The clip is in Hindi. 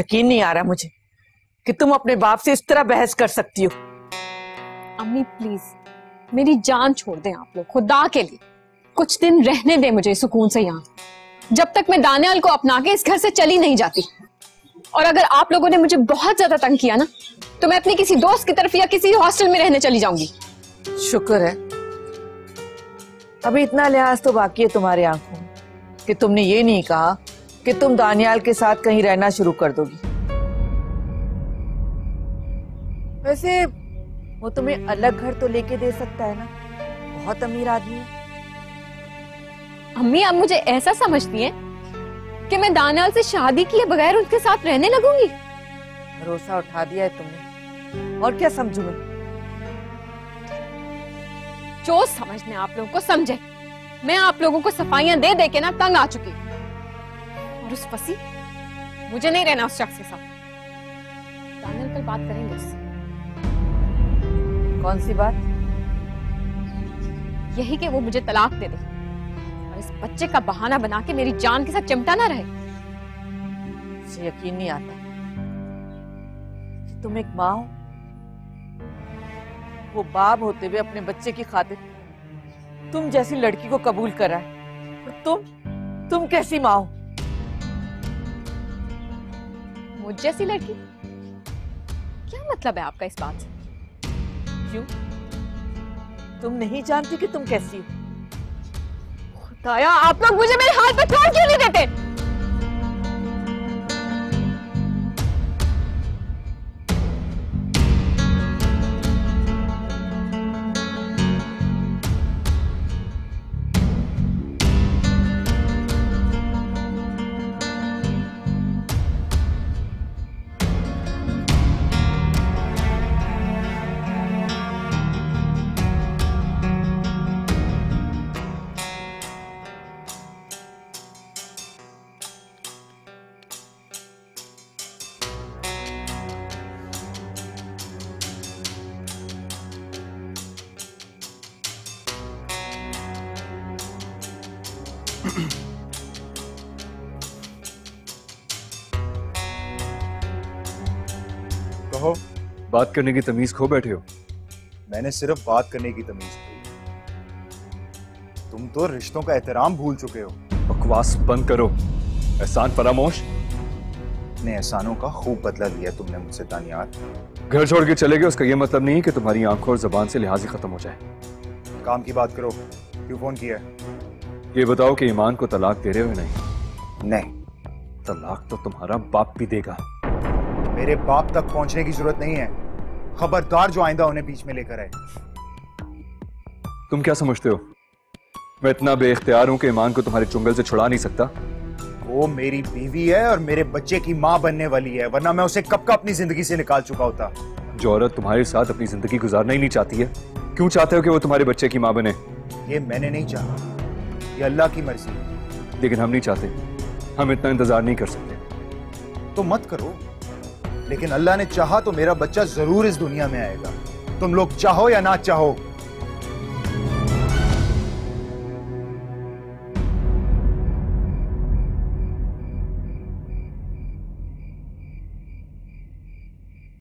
यकीन नहीं आ रहा मुझे कि तुम अपने बाप से इस तरह बहस कर सकती हो। अम्मी प्लीज मेरी जान छोड़ दें आप लोग, खुदा के लिए कुछ दिन रहने दें मुझे सुकून से यहाँ, जब तक मैं दानियाल को अपना के इस घर से चली नहीं जाती। और अगर आप लोगों ने मुझे बहुत ज्यादा तंग किया ना, तो मैं अपनी किसी दोस्त की तरफ या किसी हॉस्टल में रहने चली जाऊंगी। शुक्र है अभी इतना लिहाज तो बाकी है तुम्हारी आंखों में कि तुमने ये नहीं कहा कि तुम दानियाल के साथ कहीं रहना शुरू कर दोगी। वैसे वो तुम्हें अलग घर तो लेके दे सकता है ना, बहुत अमीर आदमी है। अम्मी आप मुझे ऐसा समझती हैं कि मैं दानियाल से शादी किए बगैर उनके साथ रहने लगूंगी? भरोसा उठा दिया है तुमने, और क्या समझू मैं? जो समझने आप लोगों को समझे। मैं आप लोगों को सफाइयां दे दे के ना तंग आ चुकी, और उस फंसी मुझे नहीं रहना उस शख्स के साथ। दानियाल कल बात करेंगे उससे। कौन सी बात? यही कि वो मुझे तलाक दे दे और इस बच्चे का बहाना बना के मेरी जान के साथ चिमटा ना रहे। मुझे यकीन नहीं आता कि तुम एक माँ हो, वो बाप होते हुए अपने बच्चे की खातिर तुम जैसी लड़की को कबूल करा है। और तुम कैसी माँ हो? मुझ जैसी लड़की? क्या मतलब है आपका इस बात से? क्यों, तुम नहीं जानती कि तुम कैसी हो? खुदाया आप लोग मुझे मेरे हाथ पे छोड़ क्यों नहीं देते? कहो। बात करने की तमीज खो बैठे हो। मैंने सिर्फ बात करने की तमीज खोई, तुम तो रिश्तों का एहतराम भूल चुके हो। बकवास बंद करो, एहसान फरामोश। अपने एहसानों का खूब बदला लिया तुमने मुझसे दानियाल। घर छोड़ के चले गए उसका यह मतलब नहीं कि तुम्हारी आंखों और जबान से लिहाज ही खत्म हो जाए। काम की बात करो, क्यों फोन किया है? ये बताओ कि ईमान को तलाक दे रहे हो नहीं? नहीं। तलाक तो तुम्हारा बाप भी देगा। मेरे बाप तक पहुंचने की जरूरत नहीं है, खबरदार जो आइंदा उन्हें बीच में लेकर आए। तुम क्या समझते हो मैं इतना बेइख्तियार हूं कि ईमान को तुम्हारे चुंगल से छुड़ा नहीं सकता? वो मेरी बीवी है और मेरे बच्चे की माँ बनने वाली है, वरना मैं उसे कब का अपनी जिंदगी से निकाल चुका होता। जो औरत तुम्हारे साथ अपनी जिंदगी गुजारना ही नहीं चाहती है, क्यों चाहते हो कि वो तुम्हारे बच्चे की माँ बने? ये मैंने नहीं चाहा, ये अल्लाह की मर्जी है। लेकिन हम नहीं चाहते, हम इतना इंतजार नहीं कर सकते। तो मत करो, लेकिन अल्लाह ने चाहा तो मेरा बच्चा जरूर इस दुनिया में आएगा, तुम लोग चाहो या ना चाहो।